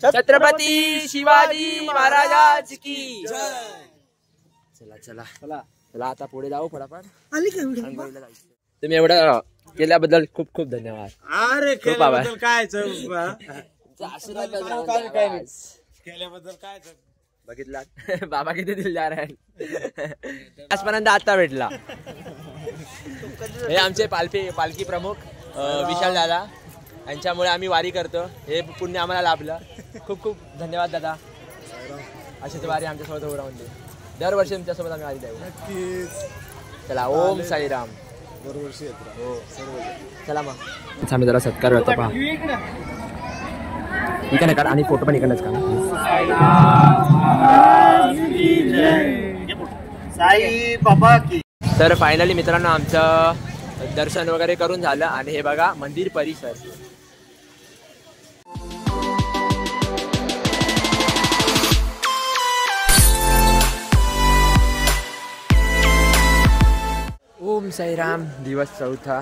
छत्रपती शिवाजी महाराज की जय। चला चला चला चला आता पुढे जाऊ फटाफट। तुम्ही एवढं केल्याबद्दल खूप खूप धन्यवाद। अरे केल्याबद्दल काय केल्याबद्दल काय बघितला बाबा किती दिलदार आहे। आजपर्यंत आता भेटला। हे आमचे पालखी प्रमुख विशाल दादा यांच्यामुळे आम्ही वारी करतो। हे पुण्य आम्हाला लाभलं। खूप खूप धन्यवाद दादा। अशीच वारी आमच्यासोबत उभं राहून दे। दरवर्षी तुमच्यासोबत आम्ही वारी जाऊ नक्कीच। चला ओम साईराम। दरवर्षी येत हो चला मग आम्ही जरा सत्कार करतो पहा। इकडे काढ आणि फोटो पण इकडनंच काढ। साई बाबा की। तर फायनली मित्रांनो आमचं दर्शन वगैरे करून झालं आणि हे बघा मंदिर परिसर। ओम साईराम। दिवस चौथा।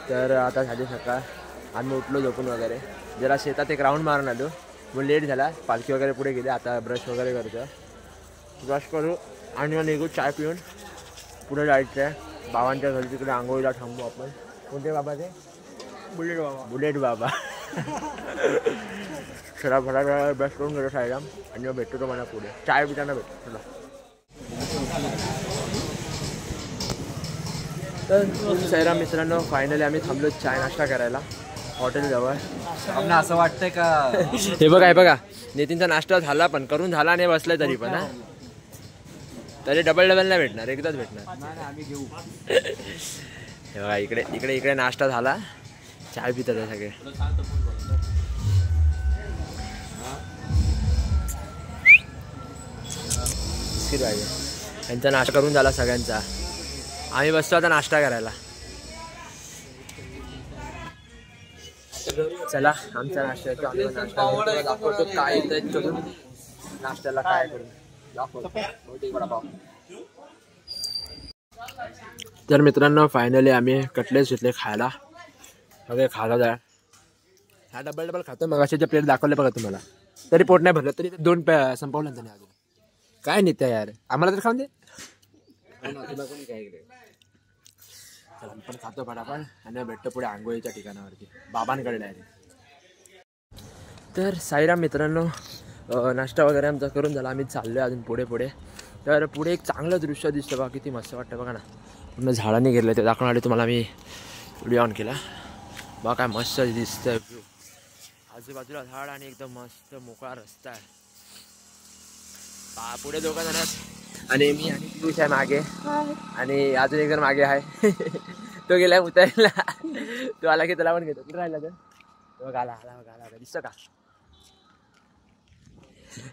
तर आता झाली सकाळ। आम्ही उठलो झोपून वगैरे जरा शेतात एक राऊंड मारून आलो। मग लेट झाला। पालखी वगैरे पुढे गेली। आता ब्रश वगैरे करतो। ब्रश करू आणि मग निघू चाय पिऊन पुढे जायचं आहे। बाबांच्या घरी तिकडे आंघोळीला थांबू आपण। कोणते बाबा ते? बुलेट बाबा। बुलेट बाबा। चला फटाफट ब्रश करून गेलो साईराम आणि मग भेटतो मला पुढे चाय पिताना भेटतो। चला तर साईराम मित्रांनो फायनली आम्ही थांबलो चाय नाश्ता करायला हॉटेल जवळ। आपलं असं वाटतंय का हे बघा नितीनचा नाश्ता झाला पण करून झाला नाही बसलाय तरी पण हा तरी डबल नाही भेटणार एकदाच भेटणार। आम्ही घेऊ। हे बघा इकडे नाश्ता झाला चाय पितात सगळे। त्यांचा नाश्ता करून झाला सगळ्यांचा। आम्ही बसतो आता नाश्ता करायला। चला आमचा नाश्ता दाखवतो काय करून नाश्त्याला काय करून तर मित्रांनो फायनली आम्ही कटलेट्स घेतले खायला। वगैरे खायला जाय हा डबल खातो। मग असे जे प्लेट दाखवले बघा तुम्हाला तरी पोट नाही भरलं तरी 2 संपवलं त्याने अजून काय नाही त्या यार आम्हाला तर खाऊन दे। चला मी पण खातो फटाफट आणि भेटतो पुढे आंघोळीच्या ठिकाणावरती बाबांकडे डायरेक्ट। तर साईराम मित्रांनो नाश्ता वगैरे आमचा करून झाला। आम्ही चाललो अजून पुढे। तर पुढे एक चांगलं दृश्य दिसतं बघा किती मस्त वाटतं बघा ना। पूर्ण झाडांनी घेरलं ते दाखवून आले तुम्हाला मी व्हिडिओ ऑन केला बघा काय मस्त दिसतंय व्ह्यू। आजूबाजूला झाड आणि एकदम मस्त मोकळा रस्ता आहे। पुढे 2 जण आणि मी आणि पियुष आहे मागे आणि अजून एक जण मागे आहे। तो गेलाय उतरायला। तो आला की त्याला पण घेतो। कुठे राहिला तर बघ आला दिसतो का?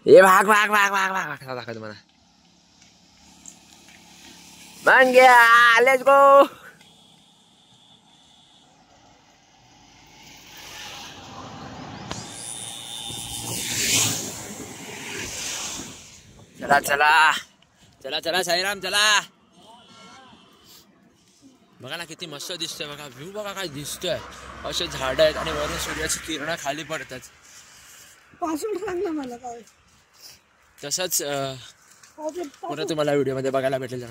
ए भाग दाखव तुम्हाला मंग्या लेट्स गो। चला साईराम चला। बघा ना किती मस्त दिसतंय बघा व्ह्यू बघा काय दिसतोय। असे झाड आहेत आणि वरून सूर्याची किरण खाली पडतात। तसंच पुन्हा तुम्हाला व्हिडिओमध्ये बघायला भेटेल।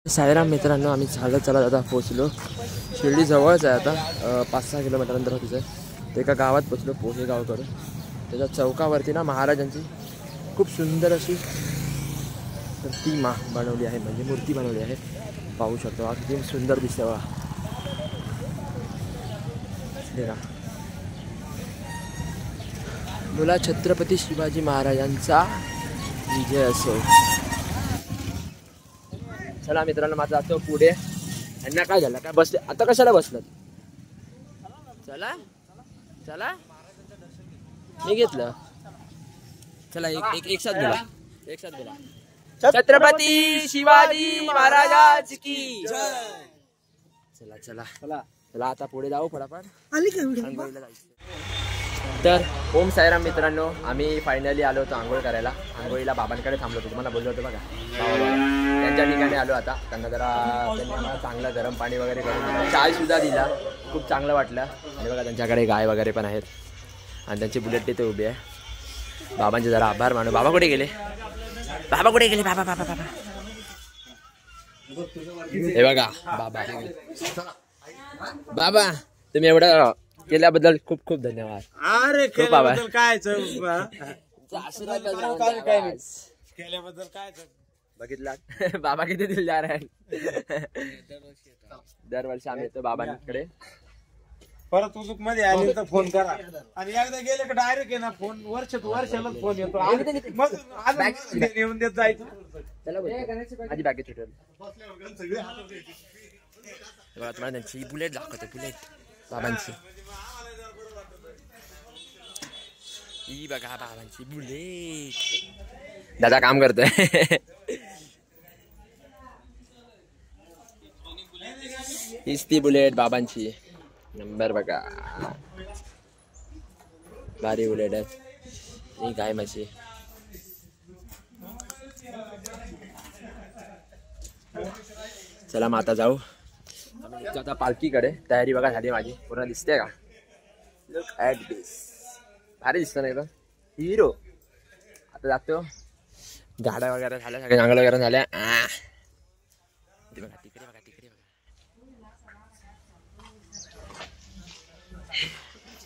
साईराम मित्रांनो आम्ही चालत आता पोहोचलो। शिर्डी जवळच आहे आता 5-6 किलोमीटर अंतर होतीच ते एका गावात पोहोचलो पोहे गाव करून। त्याच्या चौकावरती ना महाराजांची खूप सुंदर अशी प्रतिमा बनवली आहे म्हणजे मूर्ती बनवली आहे। पाहू शकतो अगदी सुंदर दिसते बघा। मुला छत्रपती शिवाजी महाराजांचा विजय असो। चला मित्रांनो माझा जातो पुढे। यांना काय झालं काय बसले आता कशाला बसलं? चला मी घेतलं। चला एक साथ बोला छत्रपती शिवाजी महाराज की जय। चला आता पुढे जाऊ फटाफट। तर ओम साईराम मित्रांनो आम्ही फायनली आलो होतो आंघोळ करायला। आंघोळीला बाबांकडे थांबलो होतो तुम्हाला बोललो होतो बघा बाबा त्यांच्या ठिकाणी आलो आता। त्यांनी आम्हाला चांगलं गरम पाणी वगैरे करून दिलं चाय सुद्धा दिला खूप चांगलं वाटलं। आणि बघा त्यांच्याकडे गाय वगैरे पण आहेत आणि त्यांची बुलेट तिथे उभी आहे. बाबांचे जरा आभार मानू. बाबा कुठे गेले? बाबा कुठे गेले? बाबा बाबा बाबा हे बघा बाबा. बाबा तुम्ही एवढं केल्याबद्दल खूप खूप धन्यवाद. अरे खूप आभार. काय केल्याबद्दल काय बघितला. बाबा किती दिलदार आहे. दरवर्षी आम्ही येतो बाबांकडे. परत उजुक मध्ये आले तर फोन करा आणि एकदा गेले का डायरेक्ट आहे ना फोन वर्षाला फोन येतो. मग येऊन देत जायचं. माझी बाकी छोटी तुम्हाला त्यांची बुलेट दाखवते. बुलेट बाबांची ही बघा बाबांची बुलेट. दादा काम करतोय. हीच ती बुलेट बाबांची. नंबर बघा भारी बुलेट आहे. ही काय माझी. चला मग आता जाऊ आम्ही. आता पालखीकडे तयारी बघा झाली माझी पूर्ण. दिसते का? लुक ॲट दिस. भारी दिसतं ना एकदम हिरो. आता जातो. गाड्या वगैरे झाल्या सगळ्या चांगल्या वगैरे झाल्या. बघा तिकडे बघा तिकडे बघा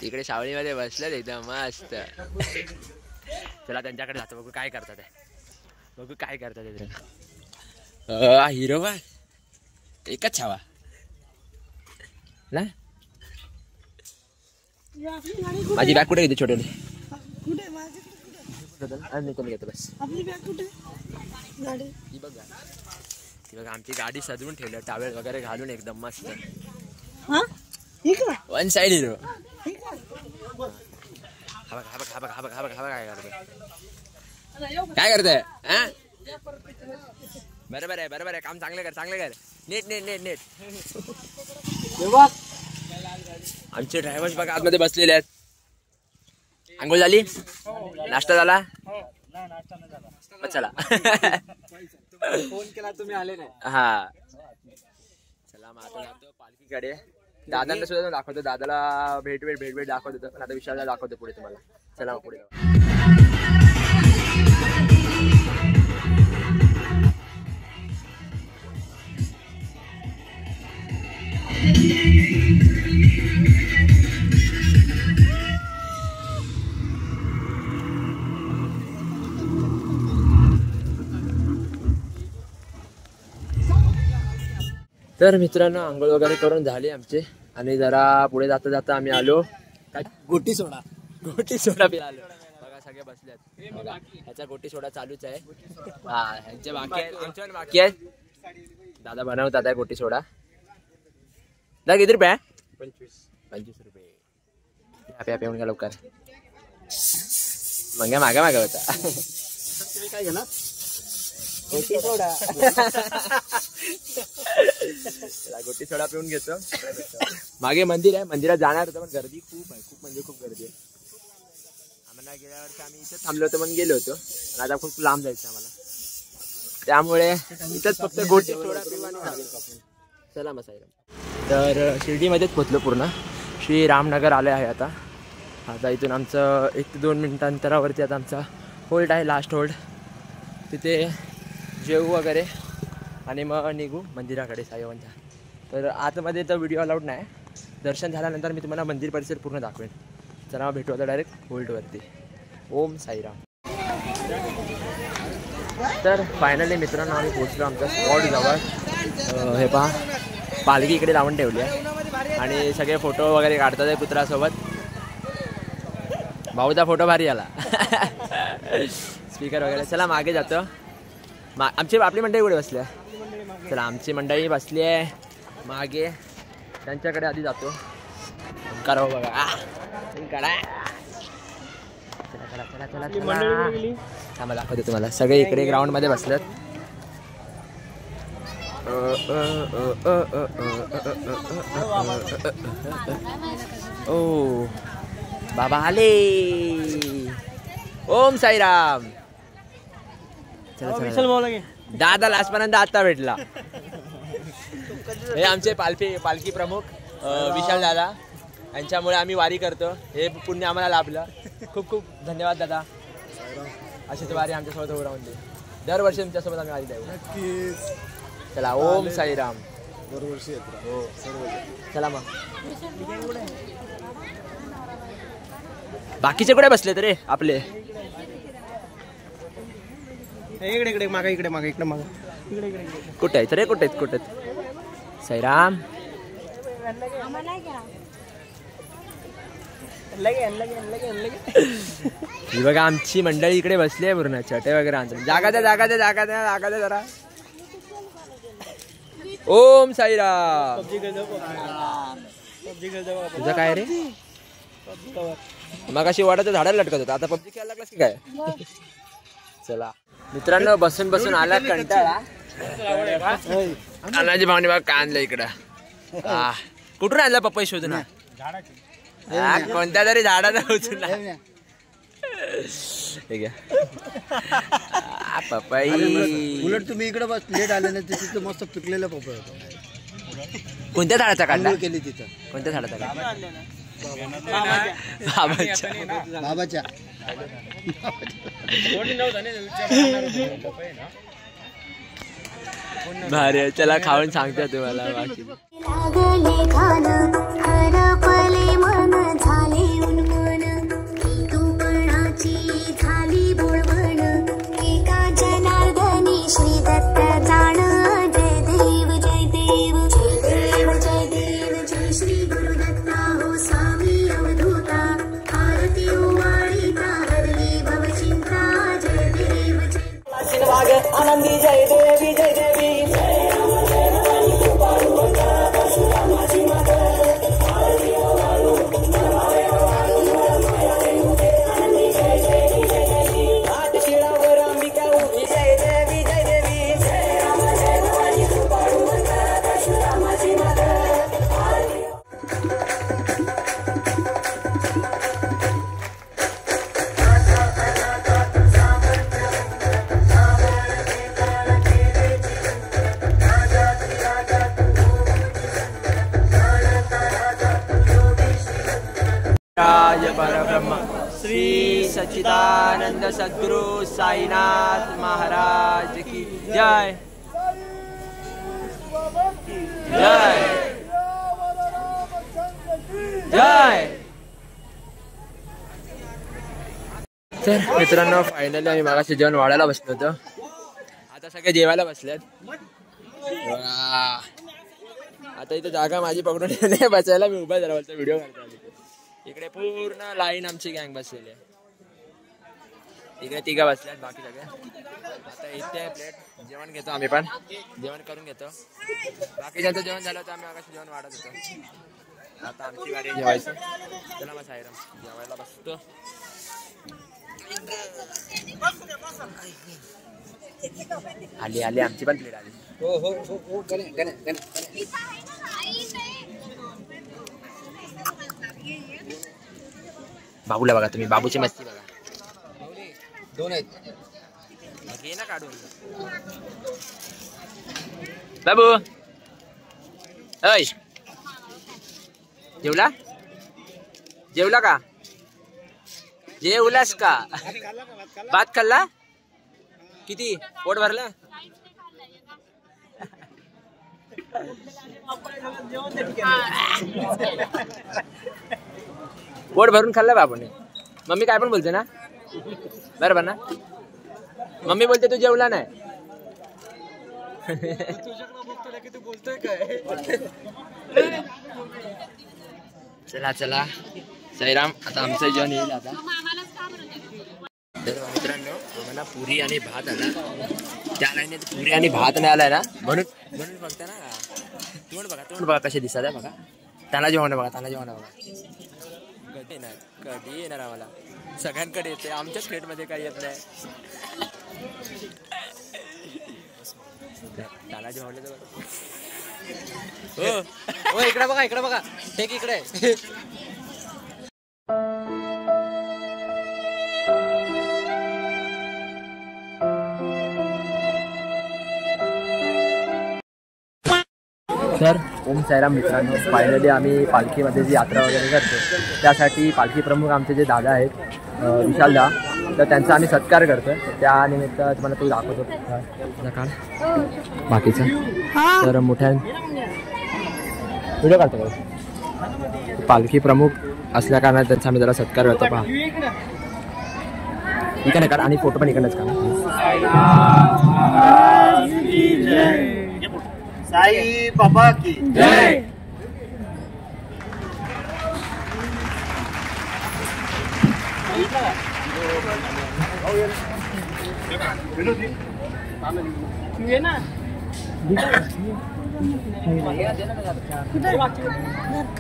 तिकडे सावळीमध्ये बसलेत एकदम मस्त. चला त्यांच्याकडे जातो. बघू काय करतात ते. बघू काय करतात ते. हिरो बघ एकच छावा ना. माझी बॅग कुठे घेते छोटे? घेतो बस. ती बघा आमची गाडी सजवून ठेवली. टावेल वगैरे घालून एकदम मस्त. One side hero. काय करतोय? बरोबर आहे बरोबर आहे. काम चांगलं कर चांगलं कर. नीट नीट नीट नीट. आमचे ड्रायव्हर्स बघा आतमध्ये बसलेले आहेत. आंघोळ झाली? नाश्ता झाला? चला. फोन केला तुम्ही आले नाही. हा चला मग आता जातो पालखीकडे. दादांना सुद्धा दाखवतो. दादाला भेट दाखवत होतं पण आता विशालला दाखवतो पुढे तुम्हाला. चला मग पुढे जाऊ. तर मित्रांनो आंघोळ वगैरे करून झाली आमचे आणि जरा पुढे जाता जाता आम्ही आलो काय गोटी सोडा पिला आलो. बघा सगळे बसलेत. बघा ह्याचा गोटी सोडा चालूच आहे. हा ह्यांचे बाकी आहे. आमच्या पण बाकी आहे. दादा बनवतात आहे गोटी सोडा. दादा किती रुपये? 25 रुपये. आपे येऊन घ्या लवकर. मग मागा होता. काय घेणार? गोटी सोडा. गोटी सोडा पिऊन घेतो. मागे मंदिर आहे. मंदिरात जाणार होतं पण गर्दी खूप आहे. खूप म्हणजे खूप गर्दी आहे. आम्हाला गेल्या वर्षी आम्ही इथं थांबलो होतो पण गेलो होतो. पण आता खूप लांब जायचं आम्हाला. त्यामुळे इथंच फक्त गोटी सोडा पिऊ आणि झालं. चला मग साईराम. तर शिर्डीमध्येच पोचलो पूर्ण. श्री रामनगर आले आहे आता. इथून आमचं 1 ते 2 मिनिटां अंतरावरती आता आमचा होल्ड आहे. Last hold. तिथे जेवू वगैरे आणि मग निघू मंदिराकडे साईबाबांच्या. तर आतमध्ये तर व्हिडिओ अलाउड नाही. दर्शन झाल्यानंतर मी तुम्हाला मंदिर परिसर पूर्ण दाखवेन. चला भेटू आता डायरेक्ट होल्डवरती. ओम साईराम. तर फायनली मित्रांनो आम्ही पोचलो आमच्या स्पॉट जवळ. हे पहा पालखी इकडे लावून ठेवली आहे आणि सगळे फोटो वगैरे काढतात आहे कुत्रासोबत. भाऊचा फोटो भारी आला. स्पीकर वगैरे. चला मागे जातो. आपली मंडळी कुठे बसली आहे? चला आमची मंडळी बसली आहे मागे. त्यांच्याकडे आधी जातो. करा बघा. चला थांबा दाखवतो तुम्हाला. सगळे इकडे ग्राउंड मध्ये बसलेत. ओ बाबा आले. ओम साईराम. दादा लास्टपर्यंत आता भेटला. हे आमचे पालखी प्रमुख विशाल दादा. यांच्यामुळे आम्ही वारी करतो. हे पुण्य आम्हाला लाभलं. खूप खूप धन्यवाद दादा. अशीच वारी आमच्यासोबत उभं राहून दे. दरवर्षी तुमच्यासोबत आम्ही वारी जाऊ. नक्कीच. चला ओम साईराम. दरवर्षी येत राहा. हो सर्व. चला मग. बाकीचे कुठे बसलेत रे आपले? इकडे इकडे मागा इकडे मागा इकडे मागा इकडे इकडे कुठे आहेत रे? कुठे आहेत? कुठे आहेत? साईराम. ही बघा आमची मंडळी इकडे बसली आहे पूर्ण. छटे वगैरे आणतात. जागा द्या जागा द्या जागा द्या जागा द्या जरा. ओम साईराम. तुझं काय रे? मग अशी वाटाचं झाडाला लटकत होता. आता पबजी खेळायला लागलास की काय? चला मित्रांनो, बसून बसून आला कंटाळा. अनाजी भावने बघा का आणलं इकडं. कुठून आणला पपई शोधून? कोणत्या तरी झाडाचा उचलला. पपई. उलट तुम्ही इकडे बस लेट आले ना तिथं मस्त पिकलेलं पपई होतं. कोणत्या झाडाचा काढला? केली तिथं. कोणत्या झाडाचा काढला? बाबाच्या. भारी. चला खाऊन सांगतो तुम्हाला बाकी. श्री दत्त जाण जय देव जय देव जय देव जय देव जय श्री गुरुदत्ता हो स्वामी अवधूता आरती ओवाळीता हरली भवचिंता जय देव जय आनंदी जय देवी जय देवी परब्रह्म श्री सच्चिदानंद सद्गुरु साईनाथ महाराज की जय जय जय. तर मित्रांनो, फायनली आम्ही मागाशी जेवण वाढायला बसलो होतो. आता सगळे जेवायला बसलेत. आता इथे जागा माझी पकडून ठेवली बसायला. मी उभा झाला बोलतो व्हिडिओ करतो. इकडे पूर्ण लाईन आमची गँग बसलेली आहे. इकडे तिघा बसल्यात, बाकी सगळे. आता इथे प्लेट जेवण घेतो. आम्ही पण जेवण करून घेतो. बाकी ज्यांचं जेवण झालं तर आम्ही आकाश जेवण वाढत होतो. आता आमची वारी जेवायचं. चला मग साईराम जेवायला बसतो. आली आली आमची पण प्लेट आली. हो हो हो. बाबूला बघा तुम्ही. बाबूची मस्ती बघा. दोन आहेत. घे ना काढून. बाबू अय जेवला? जेवला का? जेवलास का? भात खाल्ला? किती पोट भरलं? पोट भरून खाल्लं बाबूने. मम्मी काय पण बोलते ना, बरोबर ना? मम्मी बोलते तू जेवला नाही. चला चला साईराम. आता आमचं जेवण येईल. आता तर मित्रांनो, आम्हाला पुरी आणि भात आला. त्या लाईनीत पुरी आणि भात नाही आलाय ना, म्हणून म्हणून बघता ना. तोंड बघा, तोंड बघा कसे दिसत आहे बघा. त्यांना जेवण बघा, त्यांना जेवण बघा. कधी येणार, कधी येणार आम्हाला. सगळ्यांकडे येते, आमच्याच प्लेटमध्ये काही येत नाही. त्याला जेवण हो इकडे बघा, इकडे बघा. टेक इकडे. तर ओम साईराम मित्रांनो, फायनली आम्ही पालखीमध्ये जी यात्रा वगैरे करतो त्यासाठी पालखी प्रमुख आमचे जे दादा आहेत विशालदा, तर त्यांचा आम्ही सत्कार करतो. त्या निमित्त तुम्हाला तो दाखवतो काळ बाकीचा. तर मोठ्या व्हिडिओ काढतो पालखी प्रमुख असल्या कारणाने त्यांचा आम्ही जरा सत्कार करतो. पहा इकडे काढ आणि फोटो पण इकडेच काढा. साई बाबा की जय.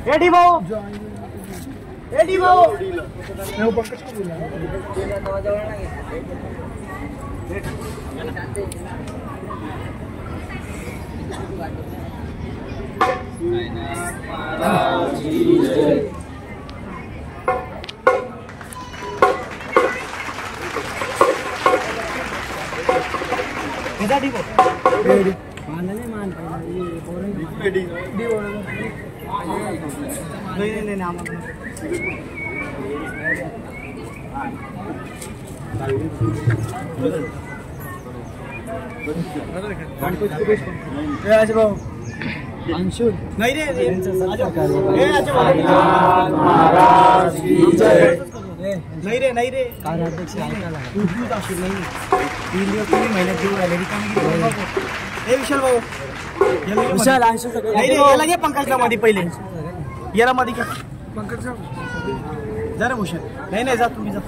रेडी भाऊ, रेडी भाऊ. नाही रे नाही रे, नाही रे. विशाल भाऊ, विशाल नाही रे, याला घे पंकजला मध्ये पहिले, याला मध्ये घ्या पंकज जरा भूषण. नाही नाही, जा तुम्ही जा.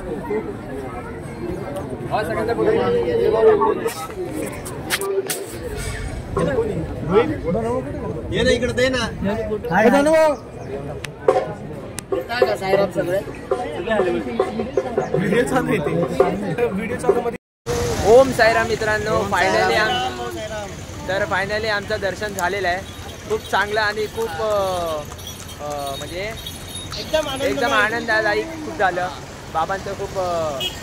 ये ना इकडे दे ना. ओम साईराम मित्रांनो, फायनली आमचं दर्शन झालेलं आहे. खूप चांगलं आणि खूप म्हणजे एकदम आनंददायी खूप झालं. बाबांचं खूप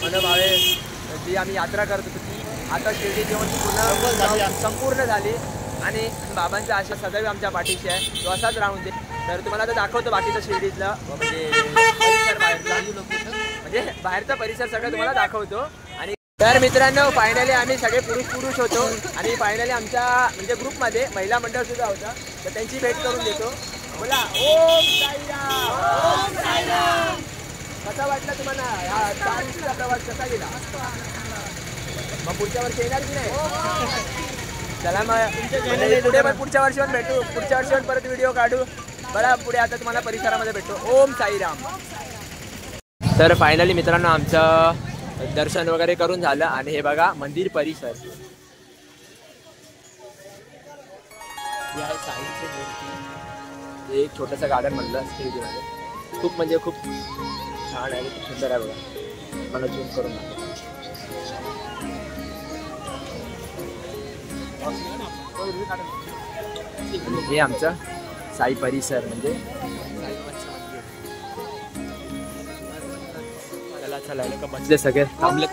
मनोभावे जी आम्ही यात्रा करत होतो ती आता शिर्डी जेवण संपूर्ण झाली आणि बाबांचा आशीर्वाद सदैव आमच्या पाठीशी आहे, तो असाच राहून दे. तर तुम्हाला आता दाखवतो बाकीचं शिर्डीतलं म्हणजे परिसर बाहेरचा परिसर सगळं तुम्हाला दाखवतो. आणि तर मित्रांनो, फायनली आम्ही सगळे पुरुष होतो आणि फायनली आमच्या म्हणजे ग्रुपमध्ये महिला मंडळ सुद्धा होता, तर त्यांची भेट करून देतो. बोला ओम साईराम. ओम साईराम. कसा वाटला तुम्हाला हा 4 दिवसाचा प्रवास, कसा गेला? मग पुढच्या वर्षी येणार की नाही? चला मग पुढे पण पुढच्या वर्षी पण भेटू, पुढच्या वर्षी पण परत व्हिडिओ काढू. बघा पुढे आता तुम्हाला परिसरामध्ये भेटू. ओम साईराम. तर फायनली मित्रांनो आमचं दर्शन वगैरे करून झालं आणि हे बघा मंदिर परिसर. हे आहे साईंची मूर्ती. एक छोटंसं गार्डन म्हणलं शिर्डीमध्ये, खूप म्हणजे खूप छान आहे, खूप सुंदर आहे. बघा मला झूम करून दाखवतो. हे आमचं साई परिसर म्हणजे चला लोक बसले सगळे थांबले.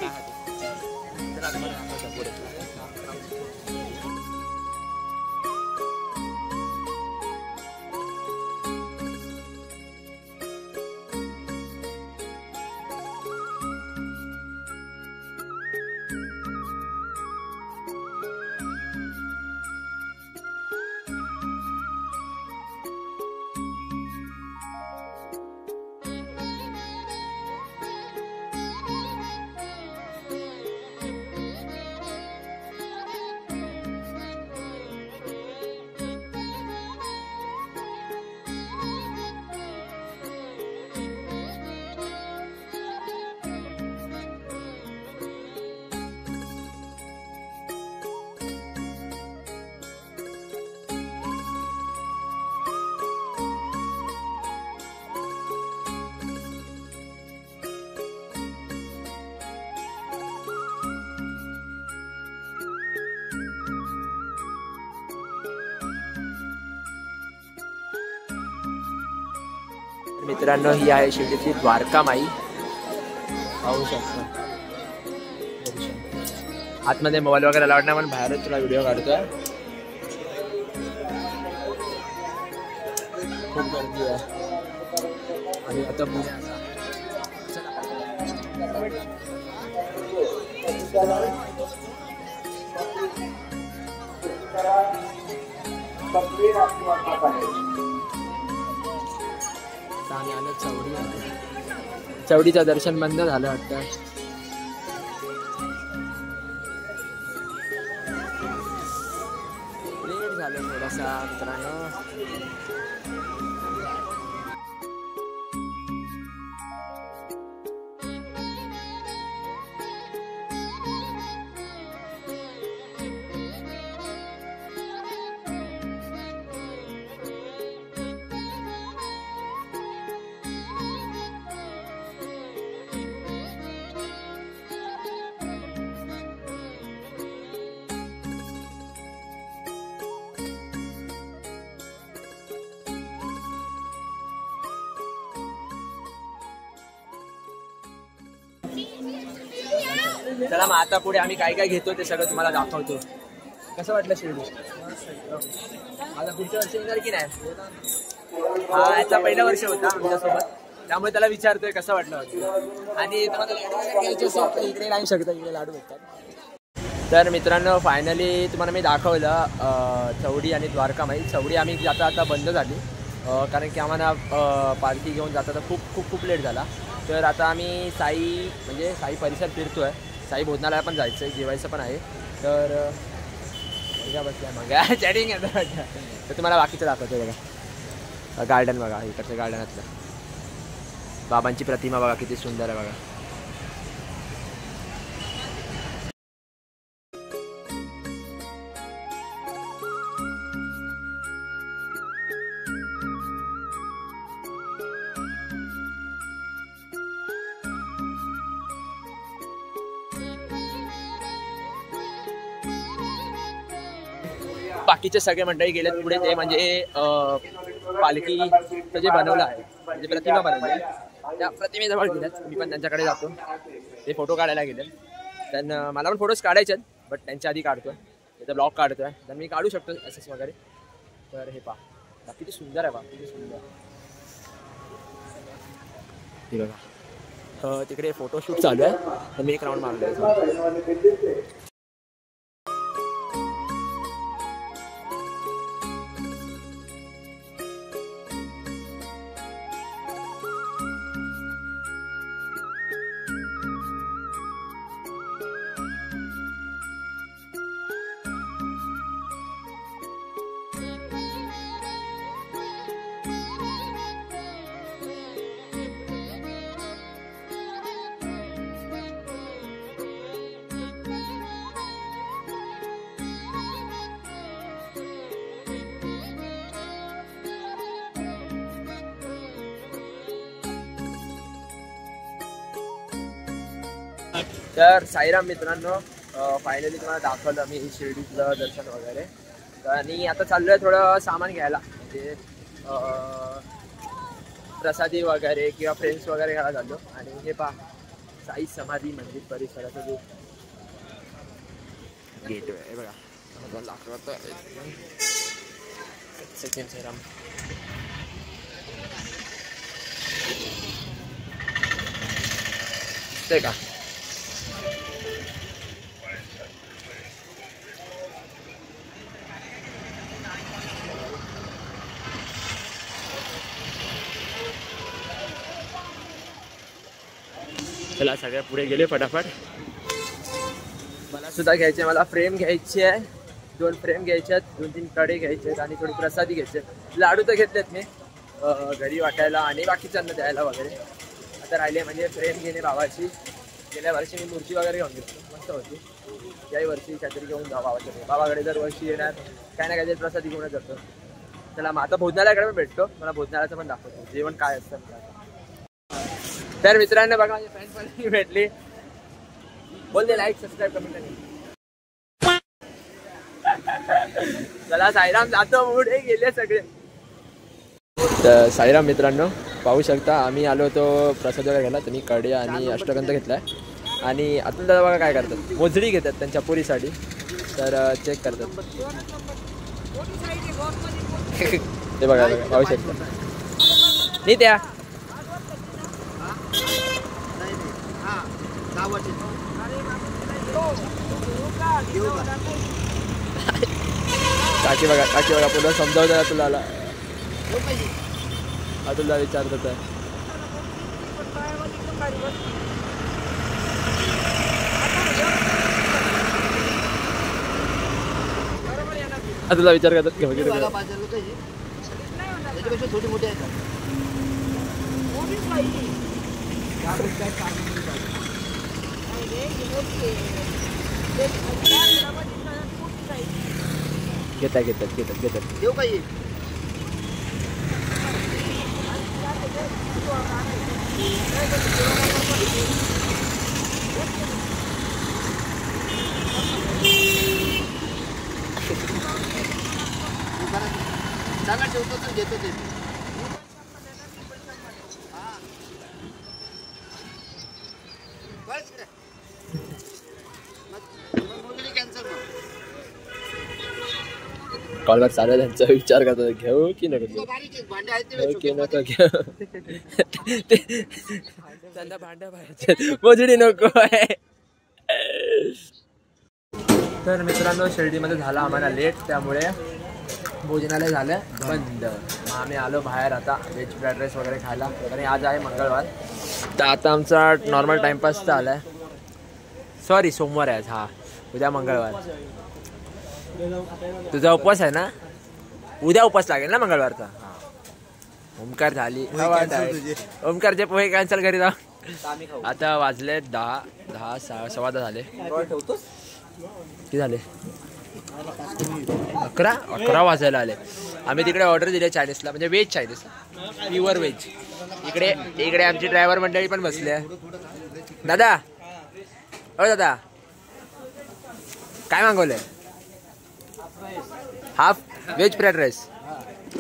मित्रांनो, ही आहे शिर्डीची द्वारका माई. पाहू शकता आतमध्ये मोबाईल वगैरे लावणार, पण बाहेरच तुला व्हिडिओ काढतोय. खूप गर्दी आहे आणि आता चवडीचं दर्शन बंद झालं वाटतं. लेट झालं थोडासा मित्रांनो. चला मग आता पुढे आम्ही काय काय घेतो ते सगळं तुम्हाला दाखवतो. कसं वाटलं शिर्डी? माझा पुढच्या वर्षी येणार की नाही? हा याचा पहिला वर्ष होता आमच्यासोबत, त्यामुळे त्याला विचारतोय कसं वाटलं होतं. आणि तुम्हाला लाडू घ्यायचे असेल तर इकडे राहू शकता, इकडे लाडू भेटतात. तर मित्रांनो फायनली तुम्हाला मी दाखवलं चवडी आणि द्वारकामाई. चवडी आम्ही जाता आता बंद झाली कारण की आम्हाला पालखी घेऊन जाता खूप खूप खूप लेट झाला. तर आता आम्ही साई परिसर फिरतो आहे. साई भोजनालयाला पण जायचं आहे, जेवायचं पण आहे. तर मंगा बसल्या मंगा चॅटिंग आहे. तर तुम्हाला बाकीचं दाखवतो बघा. गार्डन बघा, इकडचं गार्डनातलं बाबांची प्रतिमा बघा किती सुंदर आहे बघा. बाकीचे सगळे मंडळी गेलेत पुढे. ते म्हणजे पालखीचं जे बनवलं आहे, म्हणजे प्रतिमा बनवली त्या प्रतिमेजवळ गेल्यात. मी पण त्यांच्याकडे जातो, ते फोटो काढायला गेले. त्यांना मला पण फोटोज काढायचे आहेत, बट त्यांच्या आधी काढतो. त्याचा ब्लॉग काढतोय, तर मी काढू शकतो एसएस वगैरे. तर हे पहा किती सुंदर आहे, किती सुंदर. हे बघा तिकडे फोटोशूट चालू आहे, तर मी एक राऊंड मारलो. तर साईराम मित्रांनो, फायनली तुम्हाला दाखवलं मी शिर्डीतलं दर्शन वगैरे. आणि आता चाललो आहे थोडं सामान घ्यायला, म्हणजे प्रसादी वगैरे किंवा फ्रेंड्स वगैरे घ्यायला चाललो. आणि हे पहा साई समाधी मंदिर परिसराचं जे गेट आहे बघा, दाखवत सेकंड साईराम. ते का चला सगळ्या पुढे गेले फटाफट. मला सुद्धा घ्यायचे, मला फ्रेम घ्यायची आहे, 2 फ्रेम घ्यायचे आहेत, 2-3 कडे घ्यायचे आहेत आणि थोडी प्रसादी घ्यायचे. लाडू तर घेतलेत मी घरी वाटायला आणि बाकीच्यांना द्यायला वगैरे. आता राहिले म्हणजे फ्रेम घेणे भावाची. गेल्या वर्षी मी मूर्ती वगैरे घेऊन घेतली, मस्त होती. याही वर्षी काहीतरी घेऊन जाऊ भावाकडे. भावाकडे दर वर्षी येणार, काय ना काहीतरी प्रसादी घेऊनच जातो. चला मग आता भोजनालयाकडे पण भेटतो, मला भोजनालयाचं पण दाखवतो जेवण काय असतं. तर मित्रांनो बघा माझी फ्रेंड पण भेटली. बोलते लाईक सबस्क्राईब कमेंट करा. चला साईराम जातो, पुढे गेले सगळे. तर साईराम मित्रांनो पाहू शकता, आम्ही आलो होतो प्रसाद वगैरे घ्यायला. त्यांनी कडी आणि अष्टगंध घेतलाय. आणि आता दादा बघा काय करतात, मोजडी घेतात त्यांच्या पुरीसाठी. तर चेक करतात ते बघा पाहू शकता. नाही त्या काकी बघा पुन्हा समजावता तुला तुला विचारत आहे तुला विचार करतात छोटी मोठी आहेत घेतात देऊ काही चांगला ठेवतो तर घेतो ते कॉलवर चालू त्यांचा विचार करतो घेऊ की नको भांडे आहेत घेऊ की नको घेऊ त्यांना भांड्या पाहिजे मोजडी नको आहे. तर मित्रांनो शिर्डीमध्ये झाला आम्हाला लेट त्यामुळे भोजनालय झालं बंद. मग आम्ही आलो बाहेर आता व्हेज फ्राईड राईस वगैरे खायला आणि आज आहे मंगळवार. तर आता आमचा नॉर्मल टाइमपास तर आला आहे. सॉरी सोमवार आहे आज. हा उद्या मंगळवार. तुझा उपवास आहे ना उद्या उपवास लागेल ना मंगळवारचा. हा ओमकार झाली ओमकारचे पोहे कॅन्सल करी जा. आता वाजले 10 सव्वा 10 झाले. किती झाले 11 वाजायला आले. आम्ही तिकडे ऑर्डर दिली चायनीजला म्हणजे व्हेज चायनीज प्युअर व्हेज. इकडे आमची ड्रायव्हर मंडळी पण बसली आहे. दादा दादा काय मागवलंय हाफ व्हेज फ्राईड राईस.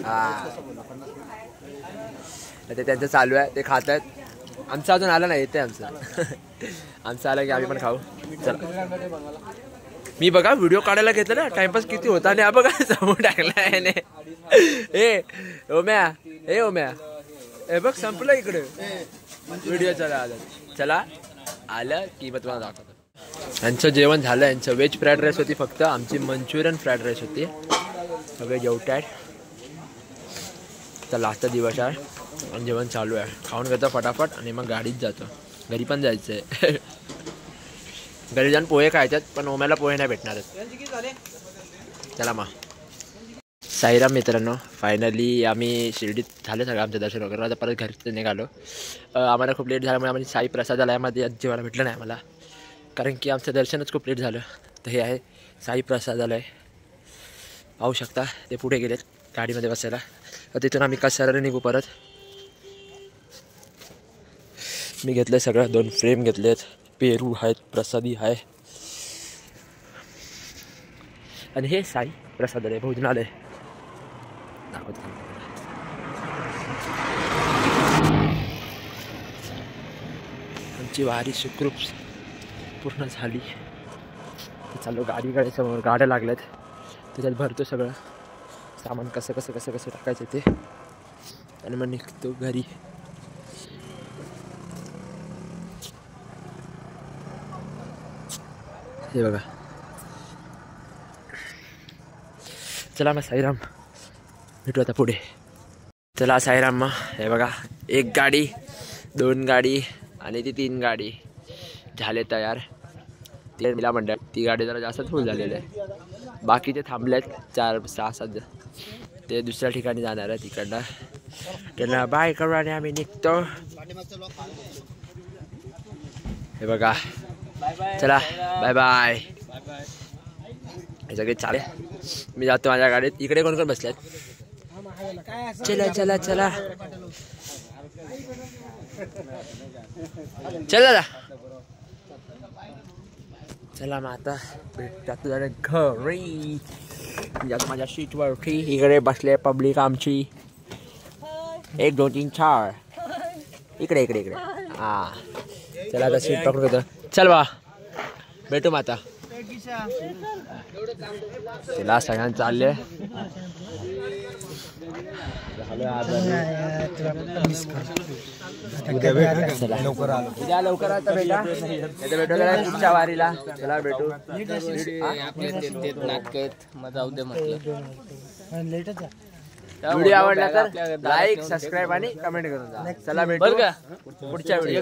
हा ते त्यांचं चालू आहे ते खात आहेत. आमचं अजून आलं नाही येते आमचं आलं की आम्ही पण खाऊ. चला मी बघा व्हिडिओ काढायला घेतलं ना टाइमपास किती होता आणि हा बघा समोर टाकला याने. ए ओम्या हे बघ संपलं इकडे व्हिडिओ. चला आलं की मग तुम्हाला दाखवतो. यांचं जेवण झालं. यांचं व्हेज फ्राईड राईस होती फक्त. आमची मंचुरियन फ्राईड राईस होती. सगळे जेवतात. तर लास्टचा दिवस आहे आणि जेवण चालू आहे. खाऊन घेतो फटाफट आणि मग गाडीत जातो. घरी पण जायचं आहे. घरी जाऊन पोहे खायच्यात पण ओम्याला पोहे नाही भेटणारच. चला मग साईराम मित्रांनो फायनली आम्ही शिर्डीत झालं सगळं आमचं दर्शन वगैरे. आता परत घरी निघालो. आम्हाला खूप लेट झाल्यामुळे आम्ही साई प्रसादालयामध्ये जेवायला भेटलं नाही आम्हाला कारण की आमचं दर्शनच खूप लेट झालं. तर हे आहे साई प्रसादालय पाहू शकता. ते पुढे गेलेत गाडीमध्ये बसायला. तर तिथून आम्ही कसाऱ्याने निघू परत. मी घेतलं सगळं 2 फ्रेम घेतलेत. पेरू आहेत प्रसादी आहे आणि हे साई प्रसादालय भोजनालय दाखवतो. आमची वारी सुखरूप पूर्ण झाली. चाललो गाडीकडे. समोर गाड्या लागल्यात त्याच्यात भरतो सगळं सामान कसं टाकायचं ते आणि मग निघतो घरी. हे बघा. चला मग साईराम भेटू आता पुढे. चला साईराम मग हे बघा 1 गाडी 2 गाडी आणि ती 3 गाडी झाले तयार. ती मिला मंडळ ती गाडी जरा जास्त फुल झालेली आहे. बाकीचे थांबलेत 4 6 7 ते दुसऱ्या ठिकाणी जाणार आहे. तिकडनं त्यांना बाय करू आणि आम्ही निघतो. हे बघा. चला बाय बाय. हे सगळे चालेल. मी जातो माझ्या गाडीत. इकडे कोण कोण बसल्यात. चला चला चला चला चला मग आता भेटतात घरी. माझ्या सीटवरती इकडे बसले पब्लिक आमची 1 2 3 4 इकडे इकडे इकडे. हा चला आता सीट पकडून घेतो. चल बा भेटू मग आता. चला सगळ्यांना चालले उद्या लवकर आता भेटा पुढच्या वारीला. चला भेटू. व्हिडिओ आवडला तर लाईक सबस्क्राईब आणि कमेंट करून जा. चला भेटू पुढच्या व्हिडिओ.